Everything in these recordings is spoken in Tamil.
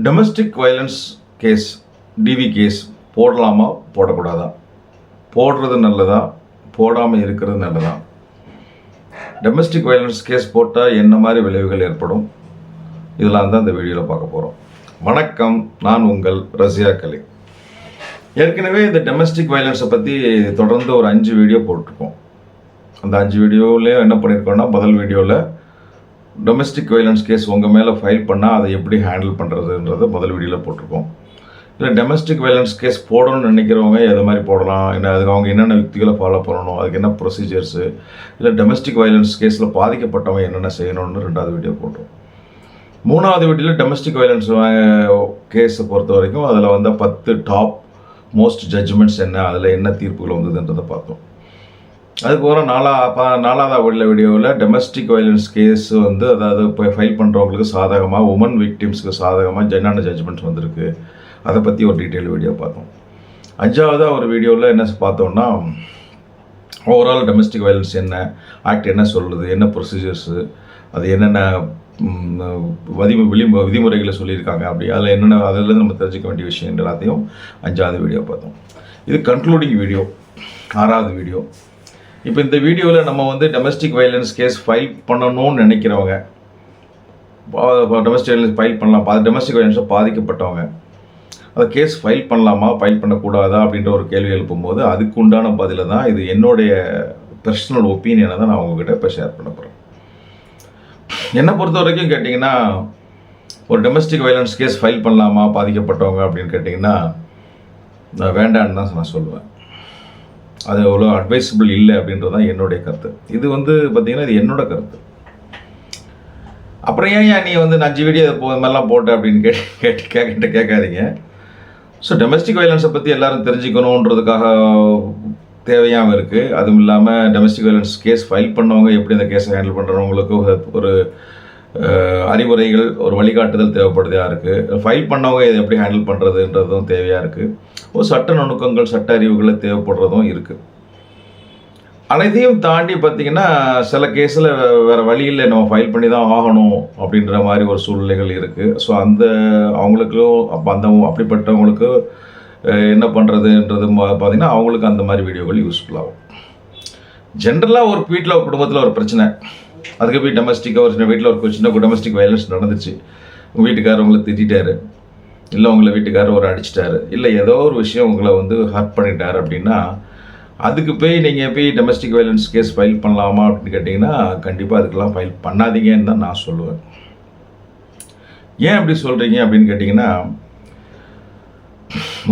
Domestic violence case DV case போடலாமா போடக்கூடாதா, போடுறது நல்லதா போடாமல் இருக்கிறது நல்லதா, டொமஸ்டிக் வயலன்ஸ் கேஸ் போட்டால் என்ன மாதிரி விளைவுகள் ஏற்படும், இதெல்லாம் தான் இந்த வீடியோவில் பார்க்க போகிறோம். வணக்கம், நான் உங்கள் ரசியா கலை. ஏற்கனவே இந்த டொமஸ்டிக் வயலன்ஸை பற்றி தொடர்ந்து ஒரு 5 வீடியோ போட்டிருக்கோம். அந்த 5 வீடியோவிலேயே என்ன பண்ணியிருக்கோன்னா, முதல் வீடியோவில் டொமஸ்டிக் வயலன்ஸ் கேஸ் உங்கள் மேலே ஃபைல் பண்ணால் அதை எப்படி ஹேண்டில் பண்ணுறதுன்றதை முதல் வீடியோவில் போட்டிருக்கோம். இல்லை டொமஸ்டிக் வயலன்ஸ் கேஸ் போடணும்னு நினைக்கிறவங்க எது மாதிரி போடலாம், என்ன அதுக்கு அவங்க என்னென்ன யுக்திகளை ஃபாலோ பண்ணணும், அதுக்கு என்ன ப்ரொசீஜர்ஸு, இல்லை டொமஸ்டிக் வயலன்ஸ் கேஸில் பாதிக்கப்பட்டவங்க என்னென்ன செய்யணும்னு 2வது வீடியோ போட்டோம். 3வது வீடியோவில் டொமஸ்டிக் வயலன்ஸ் கேஸை பொறுத்த வரைக்கும் அதில் வந்து 10 டாப் மோஸ்ட் ஜட்ஜ்மெண்ட்ஸ் என்ன, அதில் என்ன தீர்ப்புகள் வந்ததுன்றதை பார்த்தோம். அதுக்கப்புறம் 4வது வீடியோவில் டொமஸ்டிக் வயலன்ஸ் கேஸ் வந்து அதாவது இப்போ ஃபைல் பண்ணுறவங்களுக்கு சாதகமாக, உமன் விக்டிம்ஸ்க்கு சாதகமாக என்னென்ன ஜட்ஜ்மெண்ட்ஸ் வந்திருக்கு அதை பற்றி ஒரு டீட்டெயில் வீடியோ பார்த்தோம். 5வதாக ஒரு வீடியோவில் என்ன பார்த்தோம்னா, ஓவரால் டொமஸ்டிக் வயலன்ஸ் என்ன, ஆக்ட் என்ன சொல்லுது, என்ன ப்ரொசீஜர்ஸு, அது என்னென்ன விதிமுறைகளை சொல்லியிருக்காங்க, அப்படி அதில் என்னென்ன அதிலேருந்து நம்ம தெரிஞ்சுக்க வேண்டிய விஷயம் எல்லாத்தையும் 5வது வீடியோ பார்த்தோம். இது கன்க்ளூடிங் வீடியோ, 6வது வீடியோ. இப்போ இந்த வீடியோவில் நம்ம வந்து டொமஸ்டிக் வயலன்ஸ் கேஸ் ஃபைல் பண்ணணும்னு நினைக்கிறவங்க, டொமஸ்டிக் வயலன்ஸ் ஃபைல் பண்ணலாம், டொமஸ்டிக் வயலன்ஸை பாதிக்கப்பட்டவங்க அதை கேஸ் ஃபைல் பண்ணலாமா ஃபைல் பண்ணக்கூடாதா அப்படின்ற ஒரு கேள்வி எழுப்பும்போது அதுக்கு உண்டான பதிலை தான், இது என்னுடைய பர்சனல் ஒப்பீனியனை தான் நான் உங்ககிட்ட இப்போ ஷேர் பண்ண போகிறேன். என்னை பொறுத்த வரைக்கும் கேட்டிங்கன்னா, ஒரு டொமஸ்டிக் வயலன்ஸ் கேஸ் ஃபைல் பண்ணலாமா பாதிக்கப்பட்டவங்க அப்படின்னு கேட்டிங்கன்னா, நான் வேண்டான்னு தான் நான் சொல்லுவேன். அது அவ்வளோ அட்வைசபிள் இல்லை அப்படின்றது தான் என்னுடைய கருத்து. இது வந்து பார்த்திங்கன்னா இது என்னோட கருத்து. அப்புறம் ஏன் நீ வந்து 5 வீடியோ மாதிரிலாம் போட்ட அப்படின்னு கேட்காதீங்க. ஸோ டொமஸ்டிக் வயலன்ஸை பற்றி எல்லோரும் தெரிஞ்சுக்கணுன்றதுக்காக தேவையாகவும் இருக்குது. அதுவும் இல்லாமல் டொமஸ்டிக் வயலன்ஸ் கேஸ் ஃபைல் பண்ணவங்க எப்படி அந்த கேஸை ஹேண்டில் பண்ணுறவங்களுக்கு ஒரு அறிவுரைகள், ஒரு வழிகாட்டுதல் தேவைப்படுதாக இருக்குது. ஃபைல் பண்ணவங்க இதை எப்படி ஹேண்டில் பண்ணுறதுன்றதும் தேவையாக இருக்குது. ஒரு சட்ட நுணுக்கங்கள், சட்ட அறிவுகளை தேவைப்படுறதும் இருக்குது. அனைத்தையும் தாண்டி பார்த்திங்கன்னா சில கேஸில் வேறு வழியில் நம்ம ஃபைல் பண்ணி தான் ஆகணும் அப்படின்ற மாதிரி ஒரு சூழ்நிலைகள் இருக்குது. ஸோ அந்த அவங்களுக்கும் அப்படிப்பட்டவங்களுக்கு என்ன பண்ணுறதுன்றது பார்த்திங்கன்னா அவங்களுக்கு அந்த மாதிரி வீடியோக்கள் யூஸ்ஃபுல்லாகும். ஜென்ரலாக ஒரு வீட்டில் ஒரு குடும்பத்தில் ஒரு பிரச்சனை, அதுக்கு போய் டொமஸ்டிக்காக ஒரு சின்ன வீட்டில் ஒரு சின்ன டொமஸ்டிக் வயலன்ஸ் நடந்துச்சு, உங்கள் வீட்டுக்காரர் உங்களை திட்டாரு, இல்லை உங்களை வீட்டுக்காரர் ஒரு அடிச்சிட்டாரு, இல்லை ஏதோ ஒரு விஷயம் உங்களை வந்து ஹர்ட் பண்ணிட்டார் அப்படின்னா அதுக்கு போய் நீங்கள் போய் டொமஸ்டிக் வயலன்ஸ் கேஸ் ஃபைல் பண்ணலாமா அப்படின்னு கேட்டிங்கன்னா கண்டிப்பாக அதுக்கெல்லாம் ஃபைல் பண்ணாதீங்கன்னு தான் நான் சொல்லுவேன். ஏன் அப்படி சொல்கிறீங்க அப்படின்னு கேட்டிங்கன்னா,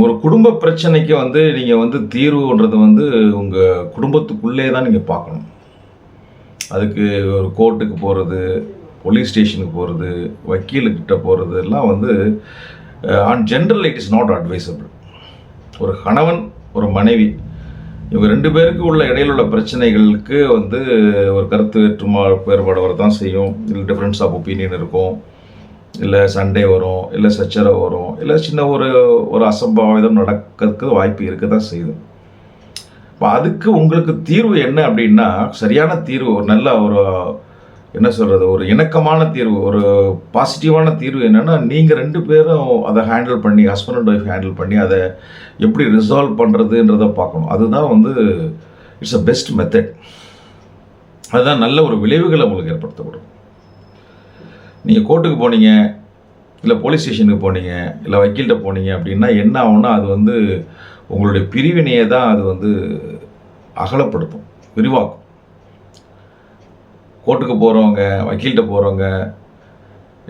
ஒரு குடும்ப பிரச்சனைக்கு வந்து நீங்கள் வந்து தீர்வுன்றது வந்து உங்கள் குடும்பத்துக்குள்ளே தான் நீங்கள் பார்க்கணும். அதுக்கு ஒரு கோர்ட்டுக்கு போகிறது, போலீஸ் ஸ்டேஷனுக்கு போகிறது, வக்கீலுக்கிட்ட போகிறது எல்லாம் வந்து on general it is not advisable. ஒரு கணவன் ஒரு மனைவி இவங்க 2 பேருக்கு உள்ள இடையில உள்ள பிரச்சனைகளுக்கு வந்து ஒரு கருத்து வேறுபாடு வரதான் செய்யும். இல்லை டிஃப்ரென்ஸ் ஆஃப் ஒப்பீனியன் இருக்கும், இல்லை சண்டே வரும், இல்லை சச்சரவு வரும், இல்லை சின்ன ஒரு அசம்பாவிதம் நடக்கிறதுக்கு வாய்ப்பு இருக்க தான் செய்யுது. இப்போ அதுக்கு உங்களுக்கு தீர்வு என்ன அப்படின்னா, சரியான தீர்வு, ஒரு நல்ல ஒரு என்ன சொல்கிறது, ஒரு இணக்கமான தீர்வு, ஒரு பாசிட்டிவான தீர்வு என்னென்னா, நீங்கள் 2 பேரும் அதை ஹேண்டில் பண்ணி, ஹஸ்பண்ட் அண்ட் ஒய்ஃப் ஹேண்டில் பண்ணி அதை எப்படி ரிசால்வ் பண்ணுறதுன்றதை பார்க்கணும். அதுதான் வந்து இட்ஸ் அ பெஸ்ட் மெத்தட். அதுதான் நல்ல ஒரு விளைவுகளை உங்களுக்கு ஏற்படுத்தக்கூடும். நீங்கள் கோர்ட்டுக்கு போனீங்க, இல்லை போலீஸ் ஸ்டேஷனுக்கு போனீங்க, இல்லை வக்கீல்கிட்ட போனீங்க அப்படின்னா என்ன ஆகும்னா, அது வந்து உங்களுடைய பிரிவினையை தான் அது வந்து அகலப்படுத்தும், விரிவாக்கும். கோர்ட்டுக்கு போகிறவங்க, வக்கீல்கிட்ட போகிறவங்க,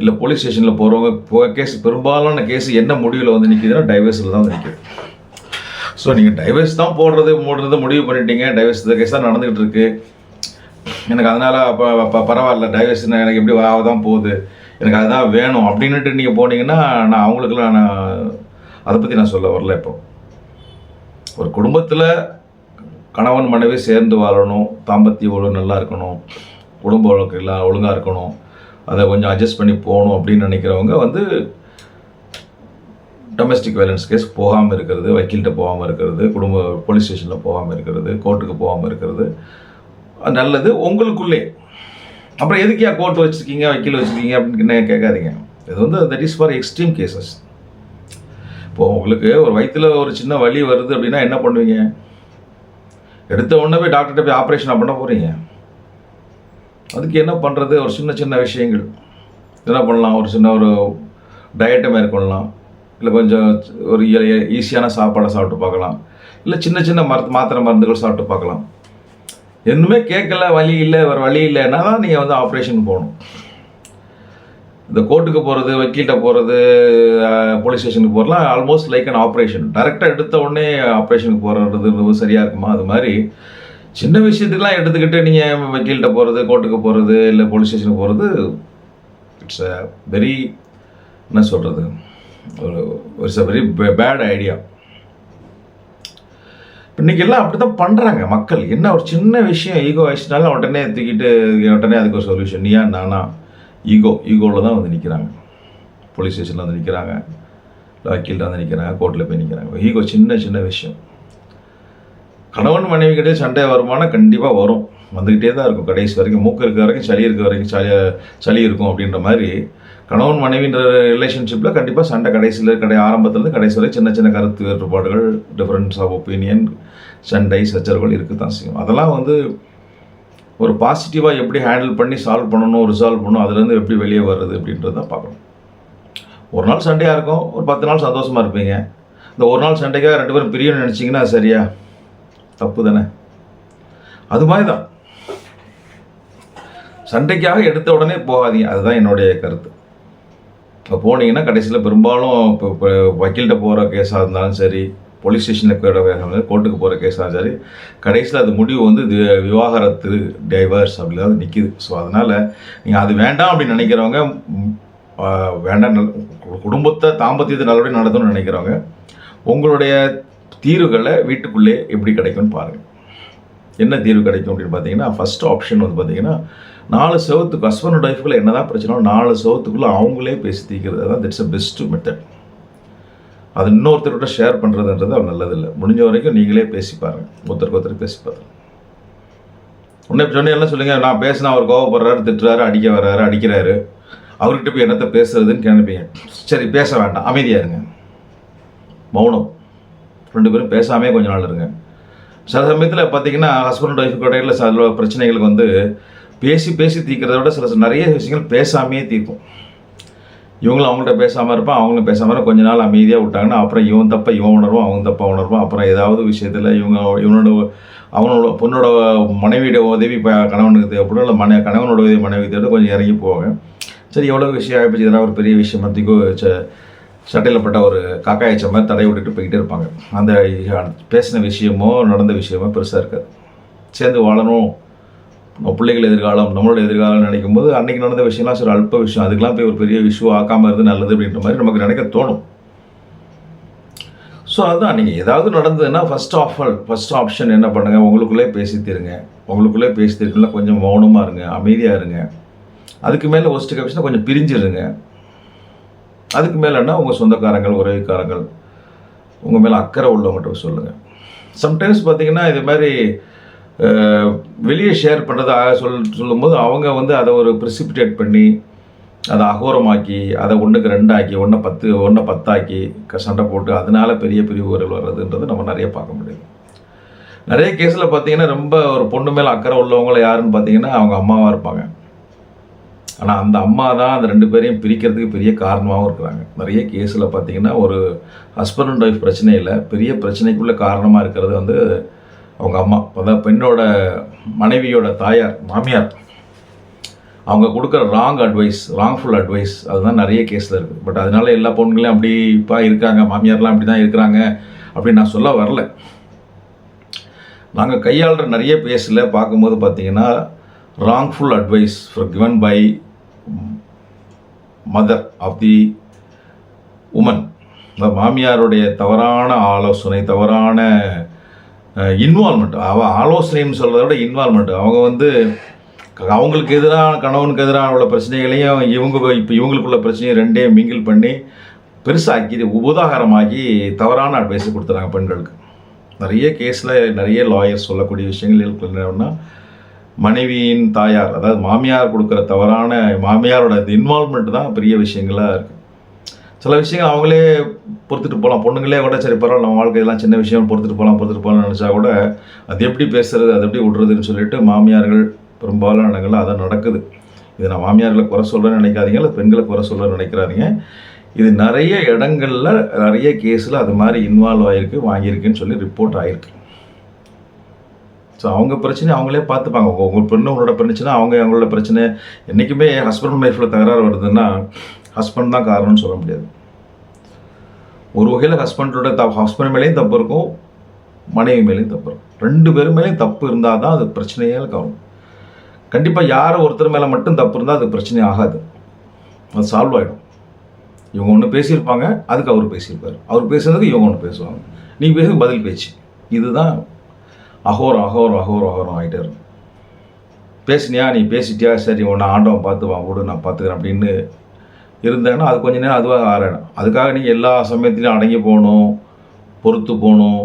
இல்லை போலீஸ் ஸ்டேஷனில் போகிறவங்க கேஸ், பெரும்பாலான கேஸ் என்ன முடிவில் வந்து நிற்கிதுன்னா டைவர்ஸில் தான் வந்து நிற்கிது. ஸோ நீங்கள் டைவர்ஸ் தான் போடுறது முடிவு பண்ணிட்டீங்க, டைவர்ஸ் கேஸ் தான் நடந்துகிட்டு இருக்கு, எனக்கு அதனால் அப்போ பரவாயில்ல, டைவர்ஸ் எனக்கு எப்படி தான் போகுது, எனக்கு அதுதான் வேணும் அப்படின்ட்டு நீங்கள் போனீங்கன்னா நான் அவங்களுக்குலாம் நான் அதை பற்றி நான் சொல்ல வரல. இப்போ ஒரு குடும்பத்தில் கணவன் மனைவி சேர்ந்து வாழணும், தாம்பத்திய உறவு நல்லா இருக்கணும், குடும்ப வழக்கு எல்லாம் ஒழுங்காக இருக்கணும், அதை கொஞ்சம் அட்ஜஸ்ட் பண்ணி போகணும் அப்படின்னு நினைக்கிறவங்க வந்து டொமஸ்டிக் வயலன்ஸ் கேஸ் போகாமல் இருக்கிறது, வக்கீல்கிட்ட போகாமல் இருக்கிறது, போலீஸ் ஸ்டேஷனில் போகாமல் இருக்கிறது, கோர்ட்டுக்கு போகாமல் இருக்கிறது நல்லது உங்களுக்குள்ளே. அப்புறம் எதுக்கியா கோர்ட் வச்சுருக்கீங்க, வக்கீல் வச்சுருக்கீங்க அப்படின்னு கேட்காதீங்க. இது வந்து that is for extreme cases. இப்போது உங்களுக்கு ஒரு வயிற்றில் ஒரு சின்ன வலி வருது அப்படின்னா என்ன பண்ணுவீங்க? எடுத்த உடனே போய் டாக்டர்கிட்ட போய் ஆப்ரேஷனாக பண்ண போகிறீங்க? அதுக்கு என்ன பண்ணுறது? ஒரு சின்ன சின்ன விஷயங்கள் என்ன பண்ணலாம்? ஒரு சின்ன ஒரு டயட்டை மேற்கொள்ளலாம், இல்லை கொஞ்சம் ஒரு ஈஸியான சாப்பாடை சாப்பிட்டு பார்க்கலாம், இல்லை சின்ன சின்ன மாத்திரை மருந்துகள் சாப்பிட்டு பார்க்கலாம். இன்னுமே கேட்கல, வலி இல்லை, வேறு வழி இல்லைன்னா தான் நீங்கள் வந்து ஆப்ரேஷன் போகணும். இந்த கோர்ட்டுக்கு போகிறது, வக்கீல்கிட்ட போகிறது, போலீஸ் ஸ்டேஷனுக்கு போகிறலாம் ஆல்மோஸ்ட் லைக் அன் ஆப்ரேஷன். டேரெக்டாக எடுத்த உடனே ஆப்ரேஷனுக்கு போகிறது சரியாக இருக்குமா? அது மாதிரி சின்ன விஷயத்துக்கெலாம் எடுத்துக்கிட்டு நீங்கள் வக்கீல்கிட்ட போகிறது, கோர்ட்டுக்கு போகிறது, இல்லை போலீஸ் ஸ்டேஷனுக்கு போகிறது, இட்ஸ் அ வெரி, என்ன சொல்கிறது, it's a very bad idea. இன்றைக்கி எல்லாம் அப்படி தான் பண்ணுறாங்க மக்கள். என்ன ஒரு சின்ன விஷயம் ஈகோ ஆயிடுச்சுனாலும் உடனே தூக்கிட்டு உடனே அதுக்கு ஒரு சொல்யூஷன், நீயா நானா, ஈகோவில் தான் வந்து நிற்கிறாங்க. போலீஸ் ஸ்டேஷனில் வந்து நிற்கிறாங்க, இல்லை வக்கீல்கிட்ட வந்து நிற்கிறாங்க, கோர்ட்டில் போய் நிற்கிறாங்க. ஈகோ சின்ன சின்ன விஷயம். கணவன் மனைவி கிட்டே சண்டை வருமானம் கண்டிப்பாக வரும், வந்துக்கிட்டே தான் இருக்கும் கடைசி வரைக்கும். மூக்கு இருக்க வரைக்கும் சளி இருக்க வரைக்கும் சளி இருக்கும். அப்படின்ற மாதிரி கணவன் மனைவின்ற ரிலேஷன்ஷிப்பில் கண்டிப்பாக சண்டை கடைசியில் ஆரம்பத்துலேருந்து கடைசி வரை சின்ன சின்ன கருத்து வேறுபாடுகள், டிஃப்ரென்ஸ் ஆஃப் ஒப்பீனியன், சண்டை சச்சரவுகள் இருக்க தான் செய்யும். அதெல்லாம் வந்து ஒரு பாசிட்டிவாக எப்படி ஹேண்டில் பண்ணி சால்வ் பண்ணணும், ரிசால்வ் பண்ணணும், அதுலேருந்து எப்படி வெளியே வர்றது அப்படின்றது தான் பார்க்கணும். ஒரு நாள் சண்டையாக இருக்கும், ஒரு 10 நாள் சந்தோஷமாக இருப்பீங்க. இந்த ஒரு நாள் சண்டைக்காக 2 பேரும் பிரியணும்னு நினச்சிங்கன்னா சரியா? தப்பு தானே? அது மாதிரி தான் சண்டைக்காக எடுத்த உடனே போகாதீங்க. அதுதான் என்னுடைய கருத்து. இப்போ போனீங்கன்னா கடைசியில் பெரும்பாலும் இப்போ வக்கீல்கிட்ட போகிற கேஸாக இருந்தாலும் சரி, போலீஸ் ஸ்டேஷனுக்கு கோர்ட்டுக்கு போகிற கேஸாக சரி, கடைசியில் அது முடிவு வந்து விவாகரத்து, டைவர்ஸ் அப்படி தான் நிற்கிது. ஸோ அதனால் நீங்கள் அது வேண்டாம் அப்படின்னு நினைக்கிறவங்க, வேண்டாம், குடும்பத்தை தாம்பத்தியத்தை நல்லபடியாக நடத்தணும்னு நினைக்கிறவங்க, உங்களுடைய தீர்வுகளை வீட்டுக்குள்ளே எப்படி கிடைக்கும்னு பாருங்கள். என்ன தீர்வு கிடைக்கும் அப்படின்னு பார்த்தீங்கன்னா, ஃபஸ்ட் ஆப்ஷன் வந்து பார்த்தீங்கன்னா, 4 செவத்துக்கு ஹஸ்பண்ட் அண்ட் ஒய்ஃபுக்குள்ளே என்ன தான் பிரச்சனை 4 செவத்துக்குள்ளே அவங்களே பேசி தீர்க்கிறது. அதான் தட்ஸ் அ பெஸ்ட் மெத்தட். அது இன்னொருத்தர்கிட்ட ஷேர் பண்ணுறதுன்றது அது நல்லதில்லை. முடிஞ்ச வரைக்கும் நீங்களே பேசி பாருங்கள், ஒருத்தருக்கு ஒருத்தர் பேசி பாருங்கள். உடனே சொன்னேன் சொல்லுங்கள், நான் பேசினா அவர் கோவப்படுறாரு, திட்டுறாரு, அடிக்க வர்றாரு, அடிக்கிறாரு, அவர்கிட்ட போய் என்னத்தை பேசுறதுன்னு நினைப்பீங்க. சரி, பேச வேண்டாம், அமைதியாக இருங்க, மௌனம். 2 பேரும் பேசாமே கொஞ்ச நாள் இருங்க. சில சமயத்தில் பார்த்தீங்கன்னா ஹஸ்பண்ட் அண்ட் ஒய்ஃபுக்கு இடையில சில பிரச்சனைகளுக்கு வந்து பேசி தீர்க்கிறத விட சில நிறைய விஷயங்கள் பேசாமையே தீர்க்கும். இவங்களும் அவங்கள்ட்ட பேசாமல் இருப்பான், அவங்களும் பேசாமல் கொஞ்ச நாள் அமைதியாக விட்டாங்கன்னா அப்புறம் இவன் தப்பை இவன் உணர்வான், அவன் தப்பா உணர்வான். அப்புறம் ஏதாவது விஷயத்தில் அவனோட பொண்ணோட மனைவியோட உதவி கணவனுக்கு தேவைப்படும், இல்லை கணவனோட உதவி மனைவி தேவை, கொஞ்சம் இறங்கி போவாங்க. சரி, எவ்வளோ விஷயம் ஆகிப்போச்சு, இதெல்லாம் ஒரு பெரிய விஷயம் மத்திக்கோ சட்டையில் பட்ட ஒரு காக்காயச்ச மாதிரி தடை விட்டுட்டு போய்கிட்டே இருப்பாங்க. அந்த பேசின விஷயமோ நடந்த விஷயமோ பெருசாக இருக்காது. சேர்ந்து வாழணும், நம்ம பிள்ளைகள் எதிர்காலம், நம்மளோட எதிர்காலம் நினைக்கும் போது அன்றைக்கி நடந்த விஷயம்லாம் சரி அல்ப விஷயம், அதுக்கெலாம் போய் ஒரு பெரிய இஷ்யூ ஆக்காமல் இருந்து நல்லது அப்படின்ற மாதிரி நமக்கு நினைக்க தோணும். ஸோ அதுதான், நீங்கள் ஏதாவது நடந்ததுன்னா ஃபஸ்ட் ஆப்ஷன் என்ன பண்ணுங்கள், உங்களுக்குள்ளே பேசி தீருங்க. உங்களுக்குள்ளே பேசி தீர்க்கணும்னா கொஞ்சம் மௌனமாக இருங்க, அமைதியாக இருங்க. அதுக்கு மேலே ஒஸ்ட்டு கமிஷனாக கொஞ்சம் பிரிஞ்சிருங்க. அதுக்கு மேலேன்னா உங்கள் சொந்தக்காரங்கள், உறவிக்காரங்கள், உங்கள் மேலே அக்கறை உள்ளவங்கள்ட்ட சொல்லுங்கள். சம்டைம்ஸ் பார்த்தீங்கன்னா இது மாதிரி வெளியே ஷேர் பண்ணுறது சொல்லும்போது அவங்க வந்து அதை ஒரு ப்ரிசிபிடேட் பண்ணி அதை அகோரமாக்கி, அதை 1க்கு 2 ஆக்கி, 1 10 ஆக்கி சண்டை போட்டு அதனால பெரிய பிரிவுகள் வர்றதுன்றது நம்ம நிறைய பார்க்க முடியும். நிறைய கேஸில் பார்த்தீங்கன்னா ரொம்ப ஒரு பொண்ணு மேலே அக்கறை உள்ளவங்களை யாருன்னு பார்த்தீங்கன்னா அவங்க அம்மாவாக இருப்பாங்க. ஆனால் அந்த அம்மா தான் அந்த 2 பேரையும் பிரிக்கிறதுக்கு பெரிய காரணமாகவும் இருக்கிறாங்க. நிறைய கேஸில் பார்த்தீங்கன்னா ஒரு ஹஸ்பண்ட் அண்ட் ஒய்ஃப் பிரச்சனையில் பெரிய பிரச்சனைக்குள்ளே காரணமாக இருக்கிறது வந்து அவங்க அம்மா. அதாவது பெண்ணோட மனைவியோட தாயார், மாமியார், அவங்க கொடுக்குற ராங்ஃபுல் அட்வைஸ் அதுதான் நிறைய கேஸில் இருக்குது. பட் அதனால எல்லா பொண்ணுங்களையும் அப்படி இப்போ இருக்காங்க, மாமியார்லாம் அப்படி தான் இருக்கிறாங்க அப்படின்னு நான் சொல்ல வரல. நாங்கள் கையாளுற நிறைய பேஸில் பார்க்கும்போது பார்த்தீங்கன்னா wrongful advice given by mother of the woman. இந்த மாமியாருடைய தவறான ஆலோசனை, தவறான இன்வால்மெண்ட். ஆலோசனைன்னு சொல்கிறத விட இன்வால்மெண்ட். அவங்க வந்து அவங்களுக்கு எதிரான, கணவனுக்கு எதிரான உள்ள பிரச்சனைகளையும் இவங்களுக்குள்ள பிரச்சனையும் 2ஐயும் மிங்கிள் பண்ணி பெருசாக்கி உதாகரமாக்கி தவறான அட்வைஸை கொடுத்துறாங்க பெண்களுக்கு. நிறைய கேஸில் நிறைய லாயர்ஸ் சொல்லக்கூடிய விஷயங்கள் என்னன்னா, மனைவியின் தாயார், அதாவது மாமியார் கொடுக்குற தவறான மாமியாரோட இன்வால்மெண்ட் தான் பெரிய விஷயங்களாக இருக்குது. சில விஷயங்கள் அவங்களே பொறுத்துட்டு போகலாம், பொண்ணுங்களே கூட சரி பரவாயில்ல நம்ம வாழ்க்கையெல்லாம் சின்ன விஷயம் பொறுத்துட்டு போகலாம்னு நினச்சா கூட அது எப்படி பேசுறது, அது எப்படி விட்றதுன்னு சொல்லிட்டு மாமியார்கள் பெரும்பாலான இடங்கள்ல அதான் நடக்குது. இது நான் மாமியார்களை குறை சொல்கிறேன்னு நினைக்காதீங்க, இல்லை பெண்களை குறை சொல்கிறேன்னு நினைக்கிறாதீங்க. இது நிறைய இடங்களில் நிறைய கேஸில் அது மாதிரி இன்வால்வ் ஆகிருக்கு, வாங்கியிருக்குன்னு சொல்லி ரிப்போர்ட் ஆகிருக்கு. ஸோ அவங்க பிரச்சனை அவங்களே பார்த்துப்பாங்க. உங்கள் பெண்ணு உங்களோட பிரச்சனை, அவங்களோட பிரச்சனை. என்றைக்குமே ஹஸ்பண்ட் ஒய்ஃபில் தகராறு வருதுன்னா ஹஸ்பண்ட் தான் காரணம்னு சொல்ல முடியாது. ஒரு வகையில் ஹஸ்பண்ட் மேலேயும் தப்பு இருக்கும், மனைவி மேலேயும் தப்பு இருக்கும். 2 பேர் மேலேயும் தப்பு இருந்தால் தான் அது பிரச்சனையே வரும். கண்டிப்பாக யாரோ ஒருத்தர் மேலே மட்டும் தப்பு இருந்தால் அது பிரச்சனை ஆகாது, அது சால்வ் ஆகிடும். இவங்க ஒன்று பேசியிருப்பாங்க, அதுக்கு அவர் பேசியிருப்பார், அவர் பேசுறதுக்கு இவங்க ஒன்று பேசுவாங்க, நீ பேச பதில் பேச்சு. இதுதான் அகோரம் ஆகிட்டே இருக்கும். பேசினியா, நீ பேசிட்டியா, சரி உன்னை ஆண்டவன் பார்த்து விடு, நான் பார்த்துக்கிறேன் அப்படின்னு இருந்தேன்னா அது கொஞ்சம் நேரம் அதுவாக ஆறாயிடும். அதுக்காக நீங்கள் எல்லா சமயத்துலையும் அடங்கி போகணும், பொறுத்து போகணும்,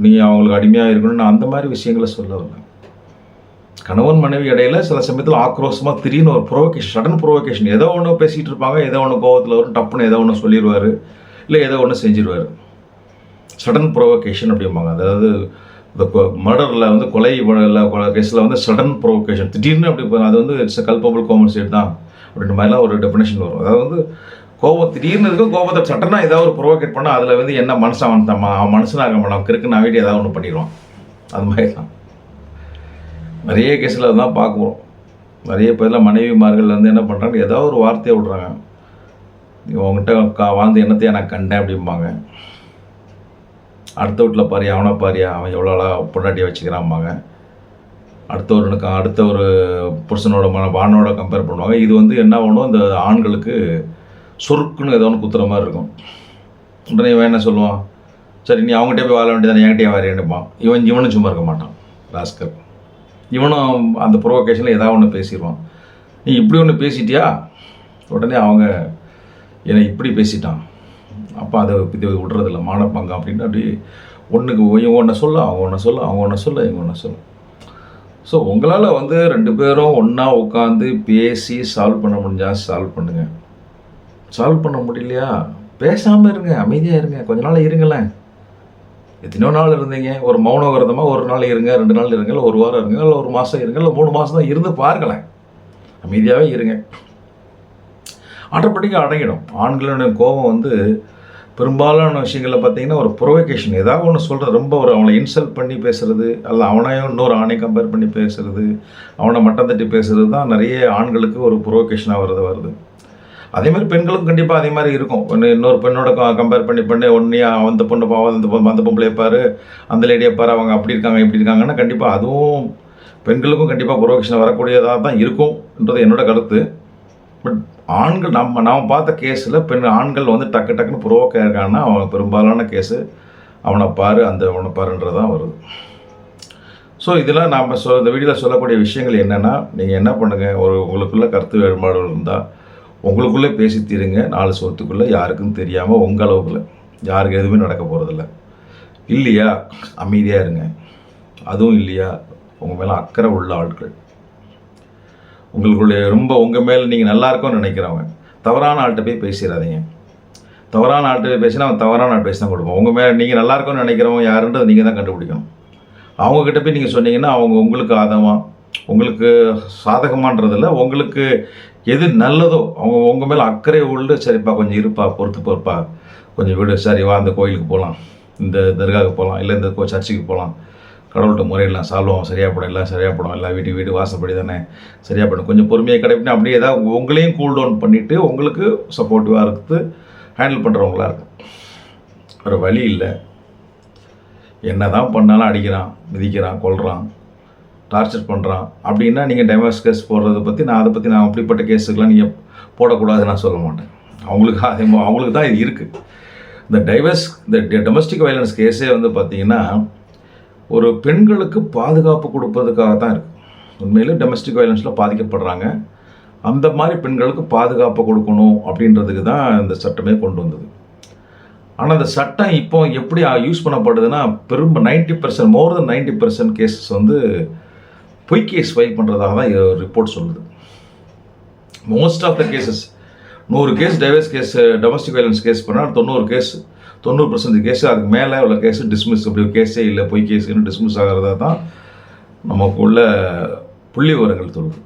நீங்கள் அவங்களுக்கு அடிமையாக இருக்கணும்னு அந்த மாதிரி விஷயங்களை சொல்ல வரல. கணவன் மனைவி இடையில சில சமயத்தில் ஆக்ரோஷமாக திடீர்னு ஒரு ப்ரொவோகேஷன், சடன் ப்ரொவோகேஷன், ஏதோ ஒன்று பேசிகிட்டு இருப்பாங்க, ஏதோ ஒன்று கோவத்தில் வரும், டப்புன்னு ஏதோ ஒன்று சொல்லிடுவார், இல்லை ஏதோ ஒன்று செஞ்சிடுவார். சடன் ப்ரொவோகேஷன் அப்படிம்பாங்க. அதாவது இந்த மர்டரில் வந்து கொலை கேஸில் வந்து சடன் ப்ரொவோகேஷன், திடீர்னு அப்படி அது வந்து இட்ஸ் கல்பபிள் காம்பன்சேட் தான் அப்படின்ற மாதிரிலாம் ஒரு டெஃபினேஷன் வரும். அதாவது வந்து கோபம் திடீர்னு இருக்கும், கோபத்தை சட்டனாக ஏதாவது ஒரு ப்ரொவோகேட் பண்ணால் அதில் வந்து என்ன அவன் மனுஷனாக மாட்டான், கிறுக்குன்னு ஆகிட்டு ஏதாவது ஒன்று பண்ணிடுவான். அது மாதிரி தான் நிறைய கேஸில் அதுதான் பார்க்குறோம். நிறைய பேரில் மனைவிமார்கள் வந்து என்ன பண்ணுறாங்க, ஏதாவது ஒரு வார்த்தையை விட்றாங்க, உங்ககிட்ட வாழ்ந்து என்னத்தையே நான் கண்டேன் அப்படிம்பாங்க. அடுத்த வீட்டில் பாரியா, அவனை பாரியா, அவன் எவ்வளோ பொண்டாட்டியை வச்சுக்கிறான்பாங்க. அடுத்த ஒரு புருஷனோட ஆணோட கம்பேர் பண்ணுவாங்க. இது வந்து என்ன பண்ணும், இந்த ஆண்களுக்கு சொருக்குன்னு ஏதோ ஒன்று குத்துற மாதிரி இருக்கும். உடனே இவன் என்ன சொல்லுவான், சரி நீ அவங்ககிட்ட போய் வாழ வேண்டியதானே, என்கிட்டயே வாரியேன்னுப்பான். இவனும் சும்மா இருக்க மாட்டான், ராஸ்கர். இவனும் அந்த ப்ரொவோகேஷனில் ஏதாவது ஒன்று பேசிடுவான். நீ இப்படி ஒன்று பேசிட்டியா, உடனே அவங்க என்னை இப்படி பேசிட்டான், அப்போ அதை இது விட்றதில்ல, மானப்பங்கம் அப்படின்னு அப்படி ஒன்றுக்கு இவங்க ஒன்று சொல்ல, அவங்க ஒன்று சொல்ல, அவங்க ஒன்று சொல்ல, இவங்க ஒன்று சொல்ல. ஸோ உங்களால் வந்து 2 பேரும் ஒன்றா உட்காந்து பேசி சால்வ் பண்ண முடிஞ்சால் சால்வ் பண்ணுங்கள். சால்வ் பண்ண முடியலையா பேசாமல் இருங்க, அமைதியாக இருங்க, கொஞ்ச நாள் இருங்களேன். எத்தனையோ நாள் இருந்தீங்க, ஒரு மௌன விரதமாக ஒரு நாள் இருங்க, 2 நாள் இருங்க, இல்லை 1 வாரம் இருங்க, இல்லை 1 மாதம் இருங்க, இல்லை 3 மாதம் தான் இருந்து பாருங்களேன். அமைதியாகவே இருங்க, ஆட்டோமேட்டிக்காக அடங்கிடும். ஆண்களுடைய கோபம் வந்து பெரும்பாலான விஷயங்களில் பார்த்தீங்கன்னா ஒரு ப்ரொவோகேஷன், ஏதாவது ஒன்று சொல்கிறது, ரொம்ப ஒரு அவனை இன்சல்ட் பண்ணி பேசுகிறது, அல்ல அவனையும் இன்னொரு ஆணை கம்பேர் பண்ணி பேசுகிறது, அவனை மட்டம் தட்டி பேசுகிறது தான் நிறைய ஆண்களுக்கு ஒரு ப்ரொவோகேஷனாக வருது. அதே மாதிரி பெண்களுக்கும் கண்டிப்பாக அதே மாதிரி இருக்கும். இன்னொரு பெண்ணோட கம்பேர் பண்ணி ஒன்றையா அந்த பொண்ணு பாவம், அந்த பொம்பளையை பாரு, அந்த லேடியை பாரு, அவங்க அப்படி இருக்காங்க இப்படி இருக்காங்கன்னா கண்டிப்பாக அதுவும் பெண்களுக்கும் கண்டிப்பாக ப்ரொவோகேஷன் வரக்கூடியதாக தான் இருக்கும்ன்றது என்னோட கருத்து. பட் ஆண்கள் நாம் பார்த்த கேஸில் ஆண்கள் வந்து டக்குன்னு ப்ரொவோக் ஆயிருக்காங்கன்னா அவன் பெரும்பாலான கேஸு அவனை பாருன்றது தான் வருது. ஸோ இதெல்லாம் நாம் இந்த வீடியோவில் சொல்லக்கூடிய விஷயங்கள் என்னென்னா, நீங்கள் என்ன பண்ணுங்கள், உங்களுக்குள்ள கருத்து வேறுபாடுகள் இருந்தால் உங்களுக்குள்ளே பேசி தீருங்க. 4 சுவத்துக்குள்ளே யாருக்கும் தெரியாமல் உங்கள் அளவுக்குள்ள, யாருக்கு எதுவுமே நடக்க போகிறதில்ல. இல்லையா அமைதியாக இருங்க. அதுவும் இல்லையா உங்கள் மேலே அக்கறை உள்ள ஆட்கள், உங்களுக்குள்ளே ரொம்ப உங்கள் மேலே நீங்கள் நல்லா இருக்கும்னு நினைக்கிறவங்க, தவறான ஆள்கிட்ட போய் பேசிடாதீங்க. தவறான ஆள்கிட்ட போய் பேசினா அவன் தவறான ஆள் பேசி தான் கொடுப்போம். உங்கள் மேலே நீங்கள் நல்லா இருக்கும்னு நினைக்கிறவங்க யாருன்றது நீங்கள் தான் கண்டுபிடிக்கணும். அவங்கக்கிட்ட போய் நீங்கள் சொன்னீங்கன்னா அவங்க உங்களுக்கு உங்களுக்கு சாதகமானதில்ல, உங்களுக்கு எது நல்லதோ அவங்க உங்கள் மேலே அக்கறை உள்ள, சரிப்பா கொஞ்சம் இருப்பா, பொறுப்பா, கொஞ்சம் விடு, சரி வா அந்த கோயிலுக்கு போகலாம், இந்த தர்காவுக்கு போகலாம், இல்லை இந்த சர்ச்சுக்கு போகலாம், கடவுள்கிட்ட முறையிடலாம், சால்வம் சரியாகப்படும், எல்லாம் சரியாகப்படும், எல்லாம் வீடு வாசப்படி தானே சரியாகப்படும், கொஞ்சம் பொறுமையை கிடைப்பினா அப்படியே ஏதாவது உங்களையும் கூல் டவுன் பண்ணிவிட்டு உங்களுக்கு சப்போர்ட்டிவாக இருக்குது ஹேண்டில் பண்ணுறவங்களா இருக்கும். ஒரு வழி இல்லை. என்ன தான் பண்ணாலும் அடிக்கிறான், மிதிக்கிறான், கொல்றான், டார்ச்சர் பண்ணுறான் அப்படின்னா நீங்கள் டைவர்ஸ் கேஸ் போடுறதை பற்றி நான் அப்படிப்பட்ட கேஸுக்கெலாம் நீங்கள் போடக்கூடாதுன்னு நான் சொல்ல மாட்டேன். அவங்களுக்கு தான் இது இருக்குது. இந்த டொமஸ்டிக் வயலன்ஸ் கேஸே வந்து பார்த்திங்கன்னா ஒரு பெண்களுக்கு பாதுகாப்பு கொடுப்பதுக்காக தான் இருக்குது. உண்மையிலே டொமஸ்டிக் வயலன்ஸில் பாதிக்கப்படுறாங்க, அந்த மாதிரி பெண்களுக்கு பாதுகாப்பு கொடுக்கணும் அப்படின்றதுக்கு தான் இந்த சட்டமே கொண்டு வந்தது. ஆனால் அந்த சட்டம் இப்போ எப்படி யூஸ் பண்ணப்படுதுன்னா 90% மோர் தென் 90% கேசஸ் வந்து பொய் கேஸ் ஃபைல் பண்ணுறதாக தான் ரிப்போர்ட் சொல்லுது. Most of the cases 100 case divorce case domestic violence case பண்ணால் 90% கேஸ் அதுக்கு மேலே உள்ள கேஸ் டிஸ்மிஸ், அப்படி கேஸே இல்லை பொய் கேஸுன்னு டிஸ்மிஸ் ஆகிறதா தான் நமக்குள்ள புள்ளி விவரங்கள் சொல்லுது.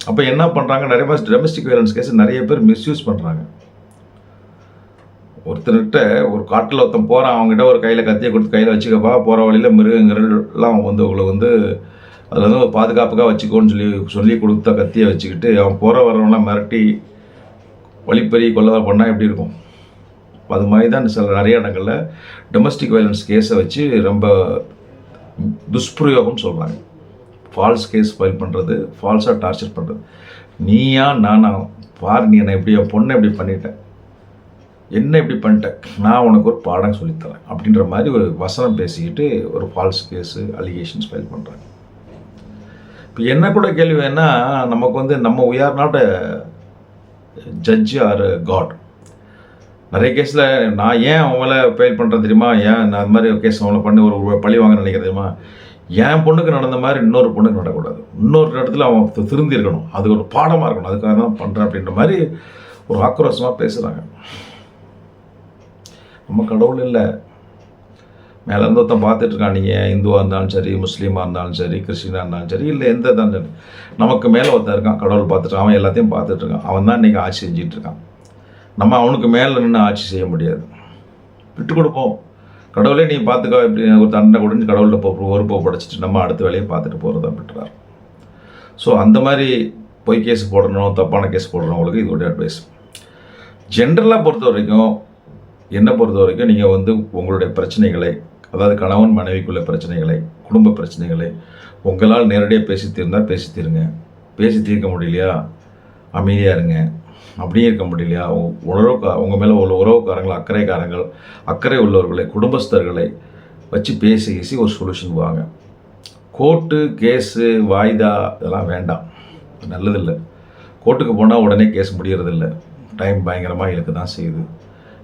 அப்போ என்ன பண்ணுறாங்க, நிறைய மாதிரி டொமஸ்டிக் வயலன்ஸ் கேஸ் நிறைய பேர் மிஸ்யூஸ் பண்ணுறாங்க. ஒருத்தர்கிட்ட ஒரு காட்டில் ஒருத்தன் போகிறான், அவங்ககிட்ட ஒரு கையில் கத்தியை கொடுத்து கையில் வச்சுக்கப்பா, போகிற வழியில் மிருகங்கள்லாம் உங்களை அதில் ஒரு பாதுகாப்புக்காக வச்சுக்கோன்னு சொல்லி கொடுத்த கத்தியை வச்சுக்கிட்டு அவன் போகிற வரவங்களாம் மிரட்டி வழிப்பறி கொலை பண்ணால் எப்படி இருக்கும்? அது மாதிரி தான் நிறைய இடங்களில் டொமஸ்டிக் வயலன்ஸ் கேஸை வச்சு ரொம்ப துஷ்பிரயோகம்னு சொல்கிறாங்க. ஃபால்ஸ் கேஸ் ஃபைல் பண்ணுறது, ஃபால்ஸாக டார்ச்சர் பண்ணுறது. நீயா நானா பார், நீ என்னை எப்படி என் பொண்ணை எப்படி பண்ணிட்டேன், என்ன இப்படி பண்ணிட்டேன், நான் உனக்கு ஒரு பாடம் சொல்லித்தரேன் அப்படின்ற மாதிரி ஒரு வசனம் பேசிக்கிட்டு ஒரு ஃபால்ஸ் கேஸு அலிகேஷன்ஸ் ஃபைல் பண்ணுறாங்க. இப்போ என்ன கூட கேள்வி வேணா, நமக்கு நம்ம we are not a judge or a God. நிறைய கேஸில் நான் ஏன் அவங்கள ஃபைல் பண்ணுறேன் தெரியுமா, ஏன் நான் அது மாதிரி கேஸ் அவங்கள பண்ணி ஒரு பழி வாங்க நினைக்கிறேன் தெரியுமா, என் பொண்ணுக்கு நடந்த மாதிரி இன்னொரு பொண்ணுக்கு நடக்கக்கூடாது, இன்னொரு இடத்துல அவன் திருந்தி இருக்கணும், அது ஒரு பாடமாக இருக்கணும், அதுக்காக தான் பண்ணுறேன் அப்படின்ற மாதிரி ஒரு ஆக்ரோஷமாக பேசுகிறாங்க. நம்ம கடவுள் இல்லை, மேலேருந்து ஒருத்தன் பார்த்துட்ருக்கான். நீங்கள் இந்துவாக இருந்தாலும் சரி, முஸ்லீமாக இருந்தாலும் சரி, கிறிஸ்டினாக இருந்தாலும் சரி, இல்லை எந்த தான் சரி, நமக்கு மேலே ஒருத்தன் இருக்கான், கடவுள் பார்த்துட்டு அவன் எல்லாத்தையும் பார்த்துட்ருக்கான். அவன் தான் இன்றைக்கி ஆட்சி செஞ்சிட்ருக்கான். நம்ம அவனுக்கு மேலே நின்று ஆட்சி செய்ய முடியாது, விட்டு கொடுப்போம். கடவுளே நீ பார்த்துக்கோ, இப்படி ஒரு தண்டனை கொடுத்து கடவுள்கிட்ட பொறுப்பை படைச்சிட்டு நம்ம அடுத்த வேலையை பார்த்துட்டு போகிறதா விட்டுறாரு. ஸோ அந்த மாதிரி பொய் கேஸ் போடணும், தப்பான கேஸ் போடுறவங்களுக்கு இதோடைய அட்வைஸ். ஜென்ரலாக பொறுத்த வரைக்கும், என்னை பொறுத்த வரைக்கும் நீங்கள் உங்களுடைய பிரச்சனைகளை, அதாவது கணவன் மனைவிக்குள்ள பிரச்சனைகளை, குடும்ப பிரச்சனைகளை உங்களால் நேரடியாக பேசி தீர்ந்தால் பேசி தீருங்க. பேசி தீர்க்க முடியலையா அமைதியாக இருங்க. அப்படியே இருக்க முடியலையா உங்கள் மேலே உள்ள உறவுக்காரங்கள், அக்கறை உள்ளவர்களை, குடும்பஸ்தர்களை வச்சு பேசி ஒரு சொல்யூஷன் வாங்க. கோர்ட்டு கேஸு வாய்தா இதெல்லாம் வேண்டாம், நல்லதில்லை. கோர்ட்டுக்கு போனால் உடனே கேஸ் முடியறதில்லை, டைம் பயங்கரமாக இழுக்க தான் செய்யுது.